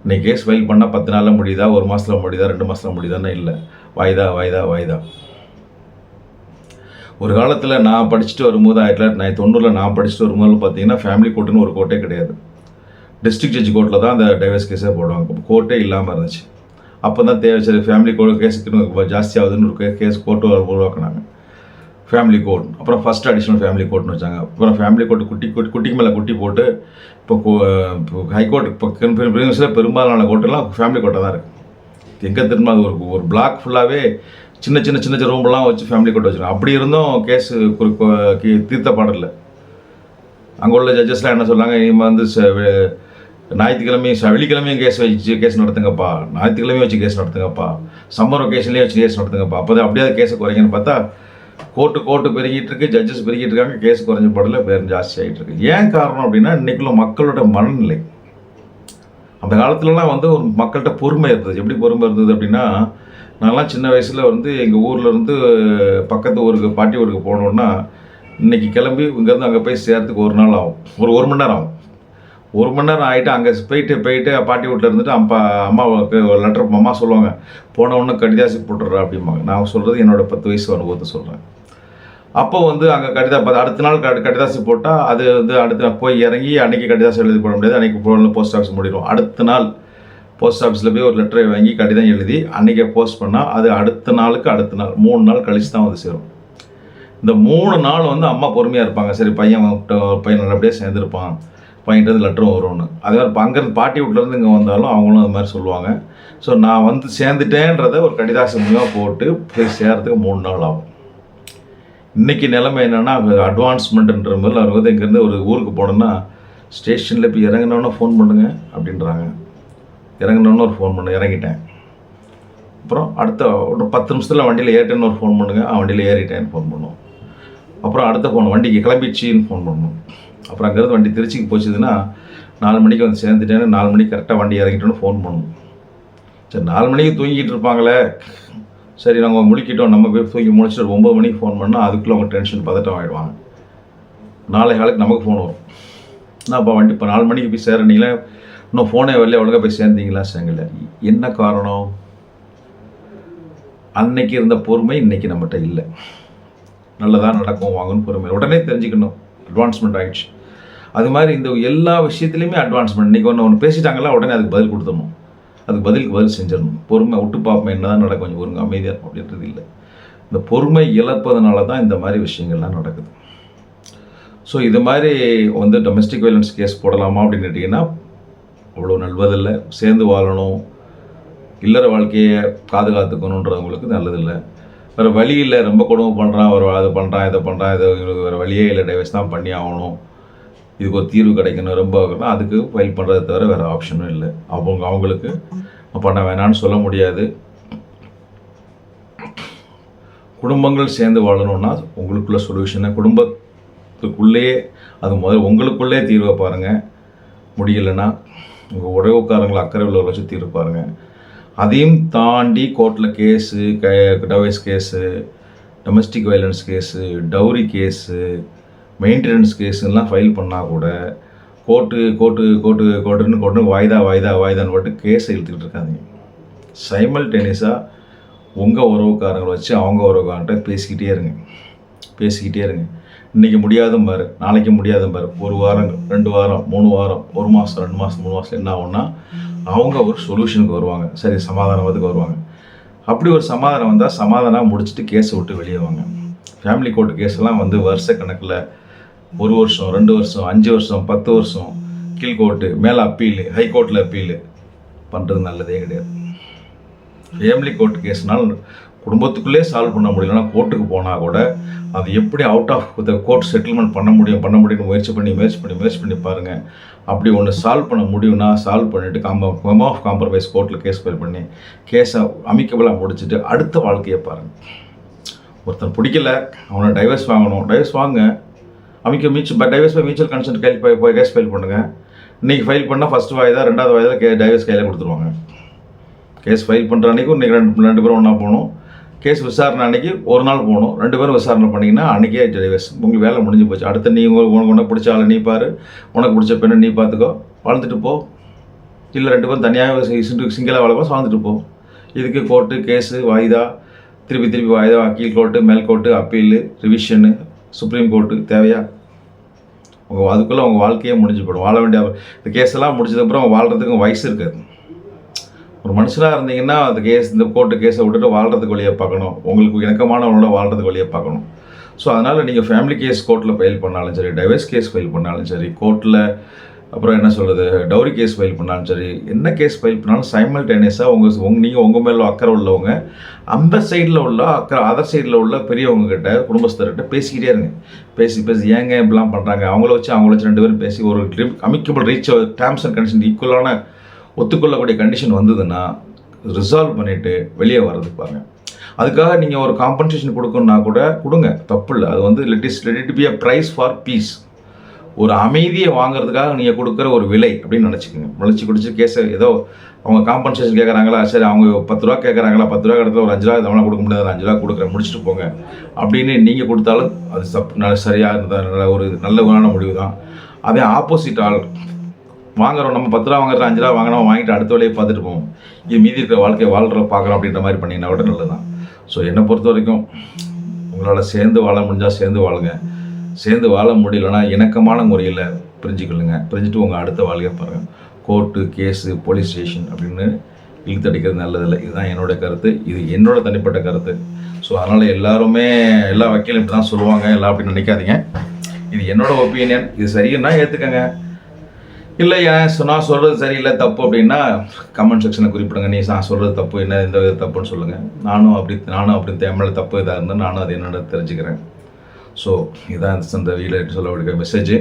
இன்றைக்கி கேஸ் ஃபைல் பண்ணால் 10 நாளில் முடியுதா, 1 மாதத்தில் முடியுதா, 2 மாதத்தில் முடியுதான்னு இல்லை, வாய்தா. ஒரு காலத்தில் நான் படிச்சுட்டு வரும்போது 1990 நான் படிச்சுட்டு வரும்போது பார்த்தீங்கன்னா ஃபேமிலி கோர்ட்டுன்னு ஒரு கோர்ட்டே கிடையாது. டிஸ்ட்ரிக்ட் ஜட்ஜ் கோர்ட்டில் தான் அந்த டைவர்ஸ் கேஸே போடுவாங்க, கோர்ட்டே இல்லாமல் இருந்துச்சு. அப்போ தான் தேவை சரி ஃபேமிலி கோர்ட் கேஸுக்குன்னு ஜாஸ்தி ஆகுதுன்னு ஒரு கேஸ் கோர்ட்டு உருவாக்குனாங்க, ஃபேமிலி கோர்ட். அப்புறம் ஃபஸ்ட் அடிஷனல் ஃபேமிலி கோர்ட்னு வச்சாங்க. அப்புறம் ஃபேமிலி கோர்ட்டு குட்டிக்கு மேலே குட்டி போட்டு இப்போ ஹைகோர்ட், இப்போ பெரும்பாலான கோர்ட்டெல்லாம் ஃபேமிலி கோர்ட்டாக தான் இருக்குது. எங்கே திரும்ப அது ஒரு பிளாக் ஃபுல்லாகவே சின்ன ரூம்லாம் வச்சு ஃபேமிலி கோர்ட் வச்சுருக்காங்க. அப்படி இருந்தும் கேஸு தீர்த்தப்பாடல. அங்கே உள்ள ஜட்ஜஸ்லாம் என்ன சொல்கிறாங்க, இனிமேல் ஞாயிற்றுக்கிழமையும் வெள்ளிக்கிழமையும் கேஸ் நடத்துங்கப்பா, ஞாயிற்றுக்கிழமையும் வச்சு கேஸ் நடத்துங்கப்பா, சம்மர் ஒகேஷன்லேயே வச்சு கேஸ் நடத்துங்கப்பா, அப்போ தான் அப்படியே கேஸை குறைங்கன்னு பார்த்தா கோர்ட்டு பெருகிட்டு இருக்கு, ஜட்ஜஸ் பெருகிட்டு இருக்காங்க, கேஸ் குறைஞ்ச படல பேர் ஜாஸ்தி ஆகிட்டு இருக்கு. ஏன் காரணம் அப்படின்னா இன்றைக்குள்ள மக்களோட மனநிலை. அந்த காலத்துலலாம் ஒரு மக்கள்கிட்ட பொறுமை இருந்தது. எப்படி பொறுமை இருந்தது அப்படின்னா, நான்லாம் சின்ன வயசில் எங்கள் ஊரில் இருந்து பக்கத்து ஊருக்கு பாட்டி ஊருக்கு போனோன்னா இன்றைக்கி கிளம்பி இங்கேருந்து அங்கே போய் சேர்த்துக்கு ஒரு நாள் ஆகும், ஒரு மணி நேரம் ஆகும். 1 மணி நேரம் ஆகிட்டு அங்கே போயிட்டு பாட்டி வீட்டில் இருந்துட்டு அம்மாவுக்கு ஒரு லெட்டர் அம்மா சொல்லுவாங்க, போன ஒன்று கடிதாசி போட்டுடுறா அப்படிம்பாங்க. நான் சொல்கிறது என்னோடய 10 வயசு அனுபவத்தை சொல்கிறேன். அப்போ அங்கே அடுத்த நாள் கடிதாசி போட்டால் அது அடுத்து போய் இறங்கி அன்றைக்கி கடிதாசி எழுதி போட முடியாது, அன்றைக்கி போஸ்ட் ஆஃபீஸ் முடிடும். அடுத்த நாள் போஸ்ட் ஆஃபீஸில் போய் ஒரு லெட்டரை வாங்கி கடிதம் எழுதி அன்றைக்கே போஸ்ட் பண்ணால் அது அடுத்த நாள் 3 நாள் கழிச்சு தான் சேரும். இந்த 3 நாள் அம்மா பொறுமையாக இருப்பாங்க. சரி பையன் நல்லபடியாக சேர்ந்துருப்பான், பையன்ட்டு லெட்டரும் வரும்னு. அதே மாதிரி அங்கேருந்து பாட்டி வீட்டிலேருந்து இங்கே வந்தாலும் அவங்களும் அது மாதிரி சொல்லுவாங்க. ஸோ நான் சேர்ந்துட்டேன்றதை ஒரு கடிதாசி மூலமாக போட்டு போய் சேர்றதுக்கு 3 நாள் ஆகும். இன்றைக்கி நிலைமை என்னென்னா அட்வான்ஸ்மெண்ட்டுன்ற மாதிரி அவர் இங்கேருந்து ஒரு ஊருக்கு போனோன்னா ஸ்டேஷனில் இப்போ இறங்கினோன்னா ஃபோன் பண்ணுங்க அப்படின்றாங்க. இறங்கினோன்னு ஒரு ஃபோன் பண்ணு, இறங்கிட்டேன். அப்புறம் அடுத்த ஒரு 10 நிமிஷத்தில் வண்டியில் ஏறிட்டேன்னு ஒரு ஃபோன் பண்ணுங்கள், வண்டியில் ஏறிட்டேன்னு ஃபோன் பண்ணுவோம். அப்புறம் அடுத்த ஃபோன் வண்டிக்கு கிளம்பிடுச்சின்னு ஃபோன் பண்ணணும். அப்புறம் அங்கேருந்து வண்டி திருச்சிக்கு போச்சுதுன்னா 4 மணிக்கு சேர்ந்துட்டேன்னு 4 மணிக்கு கரெக்டாக வண்டி இறங்கிட்டோன்னு ஃபோன் பண்ணணும். சரி 4 மணிக்கு தூங்கிட்டு இருப்பாங்களே, சரி நாங்கள் முழிக்கிட்டோம், நம்ம போய் தூங்கி முடிச்சுட்டு 9 மணிக்கு ஃபோன் பண்ணால் அதுக்குள்ளே அவங்க டென்ஷன் பதட்டம் ஆகிடுவாங்க. நாளை காலைக்கு நமக்கு ஃபோன் வரும், நான் அப்போ வண்டி இப்போ 4 மணிக்கு போய் சேரனீங்களே, இன்னும் ஃபோனே வரல, ஒழுங்காக போய் சேர்ந்தீங்களா சேங்கல. என்ன காரணம்? அன்னைக்கு இருந்த பொறுமை இன்றைக்கி நம்மகிட்ட இல்லை. நல்லதாக நடக்கும் வாங்கன்னு பொறுமை உடனே தெரிஞ்சுக்கணும். அட்வான்ஸ்மெண்ட் ஆகிடுச்சு. அது மாதிரி இந்த எல்லா விஷயத்துலையுமே அட்வான்ஸ்மெண்ட். இன்றைக்கி ஒன்று பேசிட்டாங்களா உடனே அதுக்கு பதில் கொடுத்துடணும், அதுக்கு பதில் செஞ்சிடணும். பொறுமை விட்டு பார்ப்போம் என்ன தான் நடக்கும், கொஞ்சம் ஒருங்க அமைதியாக அப்படின்றது இல்லை. இந்த பொறுமை இழப்பதனால தான் இந்த மாதிரி விஷயங்கள்லாம் நடக்குது. ஸோ இது மாதிரி வந்து டொமஸ்டிக் வயலன்ஸ் கேஸ் போடலாமா அப்படின்னு கேட்டிங்கன்னா அவ்வளோ நல்லதில்லை. சேர்ந்து வாழணும், இல்லற வாழ்க்கையை பாதுகாத்துக்கணுன்றவங்களுக்கு நல்லதில்லை. வேறு வழி இல்லை, ரொம்ப கொடுமை பண்ணுறான், ஒரு அது பண்ணுறான், இதை பண்ணுறான், இதை வேறு வழியே இல்லை, டைவர்ஸ் தான் பண்ணி ஆகணும், இதுக்கு ஒரு தீர்வு கிடைக்கணும், ரொம்ப அதுக்கு ஃபைல் பண்ணுறதை தவிர வேறு ஆப்ஷனும் இல்லை. அவங்களுக்கு பண்ண வேணான்னு சொல்ல முடியாது. குடும்பங்கள் சேர்ந்து வாழணுன்னா உங்களுக்குள்ள சொல்யூஷனை குடும்பத்துக்குள்ளேயே அது முதல்ல உங்களுக்குள்ளே தீர்வை பாருங்கள். முடியலைன்னா உங்கள் உறவுக்காரங்களை அக்கறை உள்ள வச்சு தீர்வு பாருங்கள். அதையும் தாண்டி கோர்ட்டில் case, divorce case, domestic violence case, dowry case, maintenance கேஸுலாம் ஃபைல் பண்ணால் கூட கோர்ட்டுன்னு வாய்தான்னு போட்டு கேஸை இழுத்துக்கிட்டு இருக்காதிங்க. சைமல்டேனியஸாக உங்கள் உறவுக்காரங்களை வச்சு அவங்க உறவுக்காரன்ட்ட பேசிக்கிட்டே இருங்க. இன்றைக்கி முடியாதும் பாரு, நாளைக்கு முடியாதும் பாரு, 1 வாரம் 2 வாரம் 3 வாரம் 1 மாதம் 2 மாதம் 3 மாதம் என்ன ஆகும்னா அவங்க ஒரு சொல்யூஷனுக்கு வருவாங்க, சரி சமாதானத்துக்கு வருவாங்க. அப்படி ஒரு சமாதானம் வந்தால் சமாதானம் முடிச்சுட்டு கேஸை விட்டு வெளியே வாங்க. ஃபேமிலி கோர்ட்டு கேஸ்லாம் வந்து வருஷ கணக்கில் 1 வருஷம் 2 வருஷம் 5 வருஷம் 10 வருஷம் கீழ்கோர்ட்டு மேலே அப்பீல், ஹைகோர்ட்டில் அப்பீல் பண்ணுறது நல்லதே கிடையாது. ஃபேமிலி கோர்ட் கேஸ்னால் குடும்பத்துக்குள்ளே சால்வ் பண்ண முடியலன்னா கோர்ட்டுக்கு போனால் கூட அது எப்படி out of the court settlement பண்ண முடியும்னு முயற்சி பண்ணி பாருங்கள். அப்படி ஒன்று சால்வ் பண்ண முடியும்னா சால்வ் பண்ணிவிட்டு மெமோ ஆஃப் காம்ப்ரமைஸ் கோர்ட்டில் கேஸ் ஃபைல் பண்ணி கேஸை அமிக்கபலாக முடிச்சுட்டு அடுத்த வாழ்க்கையை பாருங்கள். ஒருத்தர் பிடிக்கல, அவனை டைவர்ஸ் வாங்கணும், டைவர்ஸ் வாங்க, divorce by mutual consent case file பண்ணுங்கள். இன்றைக்கி ஃபைல் பண்ணால் ஃபஸ்ட்டு வாய்தா 2வது வாய்தா டைவர்ஸ் கையில் கொடுத்துருவாங்க. கேஸ் ஃபைல் பண்ணுற அன்றைக்கும் இன்றைக்கி ரெண்டு பேரும் ஒன்றா போகணும். கேஸ் விசாரணை அன்றைக்கி ஒரு நாள் போகணும். 2 பேரும் விசாரணை பண்ணிங்கன்னா அன்றைக்கே டைவர்ஸ், உங்களுக்கு வேலை முடிஞ்சு போச்சு. அடுத்து நீ உனக்கு பிடிச்ச ஆளை நீ பாரு, உனக்கு பிடிச்ச பெண்ணை நீ பார்த்துக்கோ, வாழ்ந்துட்டு போ. இல்லை 2 பேரும் தனியாக சிங்கிளாக வாழப்போ வாழ்ந்துட்டு போ. இதுக்கு கோர்ட்டு கேஸு வாய்தா திருப்பி வாய்தா, கீழ் கோர்ட்டு மேல் court appeal revision supreme court தேவையா? அதுக்குள்ளே உங்கள் வாழ்க்கையே முடிஞ்சு போய்டும். வாழ வேண்டிய இந்த கேஸெல்லாம் முடிச்சதுக்கப்புறம் அவங்க வாழ்கிறதுக்கு வயசு இருக்காது. ஒரு மனுஷனாக இருந்தீங்கன்னா அந்த இந்த கோர்ட்டு கேஸை விட்டுட்டு வாழ்கிறதுக்கு வழியை பார்க்கணும், உங்களுக்கு இணக்கமானவங்களோட வாழ்கிறதுக்கு வழியை பார்க்கணும். ஸோ அதனால் நீங்கள் ஃபேமிலி கேஸ் கோர்ட்டில் ஃபைல் பண்ணாலும் சரி, டைவர்ஸ் கேஸ் ஃபைல் பண்ணாலும் சரி, கோர்ட்டில் அப்புறம் என்ன சொல்கிறது டவுரி கேஸ் ஃபைல் பண்ணாலும் சரி, என்ன கேஸ் ஃபைல் பண்ணாலும் சைமல்டேனியஸாக நீங்கள் உங்கள் மேலே அக்கறை உள்ளவங்க அந்த சைடில் உள்ள அதர் சைடில் உள்ள பெரியவங்ககிட்ட குடும்பஸ்தர்கிட்ட பேசிக்கிட்டே இருங்க. பேசி ஏங்க இப்படிலாம் பண்ணுறாங்க, அவங்கள வச்சு 2 பேரும் பேசி ஒரு amicable reach terms and condition ஈக்குவலான ஒத்துக்கொள்ளக்கூடிய கண்டிஷன் வந்ததுன்னா ரிசால்வ் பண்ணிவிட்டு வெளியே வர்றதுக்கு பாருங்கள். அதுக்காக நீங்கள் ஒரு காம்பன்சேஷன் கொடுக்கணுன்னா கூட கொடுங்க, தப்பு இல்லை. அது வந்து let it be a price for peace. ஒரு அமைதியை வாங்குறதுக்காக நீங்கள் கொடுக்குற ஒரு விலை அப்படின்னு நினச்சிக்கோங்க. குடிச்சு கேஸை ஏதோ அவங்க காம்பன்சேஷன் கேட்குறாங்களா, சரி அவங்க 10 ரூபா கேட்குறாங்களா, 10 ரூபா இடத்துல ஒரு 5 ரூபா தமிழாக கொடுக்க முடியாது, 5 ரூபா கொடுக்குறேன் முடிச்சுட்டு போங்க அப்படின்னு நீங்கள் கொடுத்தாலும் அது சரியாக இருந்தால் ஒரு நல்ல முடிவு தான். அதே ஆப்போசிட் ஆள் வாங்குறோம், நம்ம 10 ரூபா வாங்குறது 5 ரூபா வாங்கினோம், வாங்கிட்டு அடுத்த வேலையை பார்த்துட்டு போவோம், இது மீதி இருக்கிற வாழ்க்கையை பார்க்குறோம் அப்படின்ற மாதிரி பண்ணிங்கன்னா விட நல்லது தான். ஸோ என்னை பொறுத்த வரைக்கும் உங்களால் சேர்ந்து வாழ முடிஞ்சால் சேர்ந்து வாழுங்க, சேர்ந்து வாழ முடியலன்னா இணக்கமான முறையில் பிரிஞ்சுட்டு உங்கள் அடுத்த வாழ்க்கையை பாருங்கள். கோர்ட்டு கேஸு போலீஸ் ஸ்டேஷன் அப்படின்னு இழுத்தடிக்கிறது நல்லதில்லை. இதுதான் என்னோடய கருத்து, இது என்னோட தனிப்பட்ட கருத்து. ஸோ அதனால் எல்லா வக்கீலும் இப்படி தான் சொல்லுவாங்க எல்லாம் அப்படின்னு நினைக்காதீங்க. இது என்னோட ஒப்பீனியன், இது சரின்னா ஏற்றுக்கங்க, இல்லை நான் சொல்கிறது சரியில்லை தப்பு அப்படின்னா கமெண்ட் செக்ஷனில் குறிப்பிடுங்க. நான் சொல்கிறது தப்பு என்ன இந்த தப்புன்னு சொல்லுங்கள். நானும் அப்படி தேவையில்ல தப்பு இதாக இருந்தால் நானும் அது என்னோட தெரிஞ்சுக்கிறேன். ஸோ இதான் இந்த வீடியோவில் சொல்லக்கூடிய மெசேஜ்.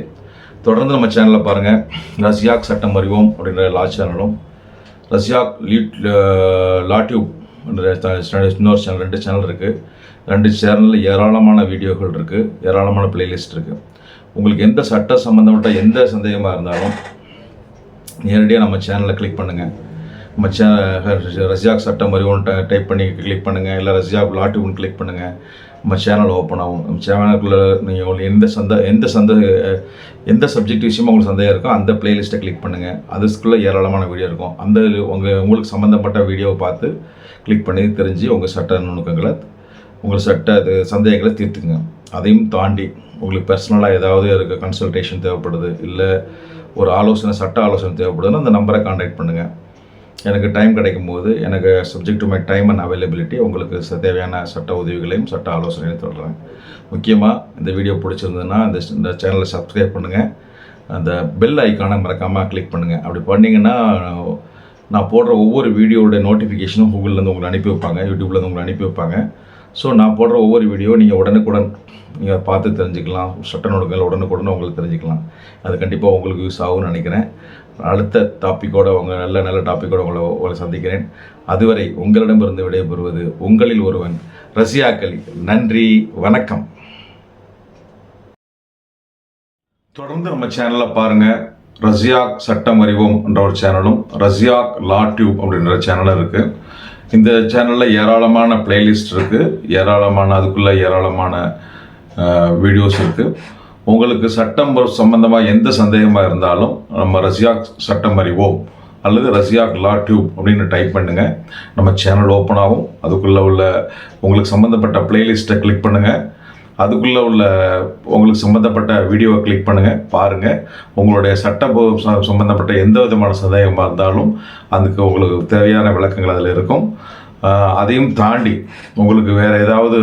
தொடர்ந்து நம்ம சேனலில் பாருங்கள். ரஷ்யாக் சட்டம் அறிவோம் அப்படின்ற லா சேனலும், ரஷ்யாக் லா டியூப் இன்னொரு சேனல், 2 சேனல் இருக்குது. 2 சேனலில் ஏராளமான வீடியோக்கள் இருக்குது, ஏராளமான பிளேலிஸ்ட் இருக்குது. உங்களுக்கு எந்த சட்ட சம்மந்தப்பட்ட எந்த சந்தேகமாக இருந்தாலும் நேரடியாக நம்ம சேனலை கிளிக் பண்ணுங்கள். நம்ம ரஷ்யாக் சட்டம் அறிவோம் டைப் பண்ணி கிளிக் பண்ணுங்கள், இல்லை ரஷ்யாக் லா டியூப்னு கிளிக் பண்ணுங்கள். நம்ம சேனல் ஓப்பன் ஆகும். நம்ம சேனலுக்குள்ளே நீங்கள் உங்களுக்கு எந்த சப்ஜெக்ட் விஷயமாக உங்களுக்கு சந்தேகம் இருக்கோ அந்த பிளேலிஸ்ட்டை கிளிக் பண்ணுங்கள். அதுக்குள்ளே ஏராளமான வீடியோ இருக்கும். அந்த உங்களுக்கு சம்மந்தப்பட்ட வீடியோவை பார்த்து கிளிக் பண்ணி தெரிஞ்சு உங்கள் சட்ட நுணுக்கங்களை, உங்கள் சட்ட சந்தேகங்களை தீர்த்துங்க. அதையும் தாண்டி உங்களுக்கு பர்சனலாக ஏதாவது இருக்க கன்சல்டேஷன் தேவைப்படுது, இல்லை ஒரு ஆலோசனை, சட்ட ஆலோசனை தேவைப்படுதுன்னா அந்த நம்பரை கான்டாக்ட் பண்ணுங்கள். எனக்கு டைம் கிடைக்கும் போது எனக்கு subject to my time and availability உங்களுக்கு தேவையான சட்ட உதவிகளையும் சட்ட ஆலோசனையும் சொல்கிறேன். முக்கியமாக இந்த வீடியோ பிடிச்சிருந்ததுன்னா இந்த சேனலை சப்ஸ்கிரைப் பண்ணுங்கள். அந்த பெல் ஐக்கானை மறக்காமல் கிளிக் பண்ணுங்கள். அப்படி பண்ணிங்கன்னா நான் போடுற ஒவ்வொரு வீடியோட நோட்டிஃபிகேஷனும் கூகுள்லேருந்து உங்களை அனுப்பி வைப்பாங்க, யூடியூப்லேருந்து உங்களை அனுப்பி வைப்பாங்க. ஸோ நான் போடுற ஒவ்வொரு வீடியோ நீங்கள் உடனுக்குடன் நீங்கள் பார்த்து தெரிஞ்சுக்கலாம். சட்ட நூல்கள் உடனுக்குடன் உங்களுக்கு தெரிஞ்சுக்கலாம். அது கண்டிப்பாக உங்களுக்கு யூஸ் ஆகும்னு நினைக்கிறேன். அடுத்த டாப்பிக்கோடு நல்ல டாப்பிக்கோடு உங்களை சந்திக்கிறேன். அதுவரை உங்களிடமிருந்து விடைபெறுவது உங்களில் ஒருவன், ரசியாக் அலி. நன்றி, வணக்கம். தொடர்ந்து நம்ம சேனலை பாருங்கள். ரசியாக் சட்டம் அறிவோம் என்ற ஒரு சேனலும், ரசியாக் லா டியூப் அப்படின்ற சேனலும் இருக்குது. இந்த சேனலில் ஏராளமான பிளேலிஸ்ட் இருக்குது, அதுக்குள்ளே ஏராளமான வீடியோஸ் இருக்குது. உங்களுக்கு சட்டம் சம்பந்தமாக எந்த சந்தேகமாக இருந்தாலும் நம்ம ரசியாக் சட்டம் அறிவோம் அல்லது ரசியாக் லா டியூப் அப்படின்னு டைப் பண்ணுங்கள். நம்ம சேனல் ஓப்பன் ஆகும். அதுக்குள்ளே உள்ள உங்களுக்கு சம்மந்தப்பட்ட பிளேலிஸ்ட்டை கிளிக் பண்ணுங்கள். அதுக்குள்ளே உள்ள உங்களுக்கு சம்மந்தப்பட்ட வீடியோவை கிளிக் பண்ணுங்கள், பாருங்கள். உங்களுடைய சட்ட சம்மந்தப்பட்ட எந்த விதமான சந்தேகமாக இருந்தாலும் அதுக்கு உங்களுக்கு தேவையான விளக்கங்கள் அதில் இருக்கும். அதையும் தாண்டி உங்களுக்கு வேறு ஏதாவது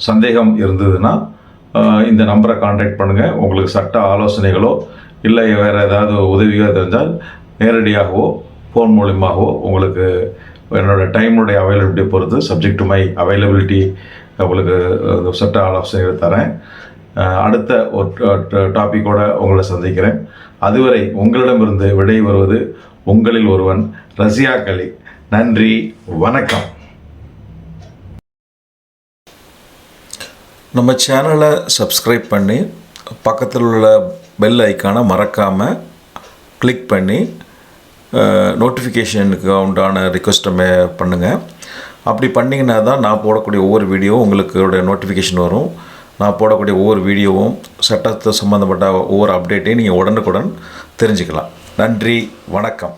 சந்தேகம் இருந்ததுன்னா இந்த நம்பரை கான்டாக்ட் பண்ணுங்கள். உங்களுக்கு சட்ட ஆலோசனைகளோ இல்லை வேறு ஏதாவது உதவியோ தெரிஞ்சால் நேரடியாகவோ ஃபோன் மூலியமாகவோ உங்களுக்கு என்னோடய டைமுடைய அவைலபிலிட்டி பொறுத்து சப்ஜெக்ட் டு மை அவைலபிலிட்டி உங்களுக்கு சட்ட ஆலோசனைகள் தரேன். அடுத்த ஒரு டாப்பிக்கோடு உங்களை சந்திக்கிறேன். அதுவரை உங்களிடமிருந்து விடைபெறுவது உங்களில் ஒருவன், ரசியாக் அலி. நன்றி, வணக்கம். நம்ம சேனலை சப்ஸ்கிரைப் பண்ணி பக்கத்தில் உள்ள பெல் ஐக்கானை மறக்காமல் கிளிக் பண்ணி நோட்டிஃபிகேஷனுக்கு உண்டான ரிக்வெஸ்ட்டை பண்ணுங்கள். அப்படி பண்ணிங்கன்னா தான் நான் போடக்கூடிய ஒவ்வொரு வீடியோவும் உங்களுக்கு நோட்டிஃபிகேஷன் வரும். நான் போடக்கூடிய ஒவ்வொரு வீடியோவும் சட்டத்தை சம்மந்தப்பட்ட ஒவ்வொரு அப்டேட்டையும் நீங்கள் உடனுக்குடன் தெரிஞ்சுக்கலாம். நன்றி, வணக்கம்.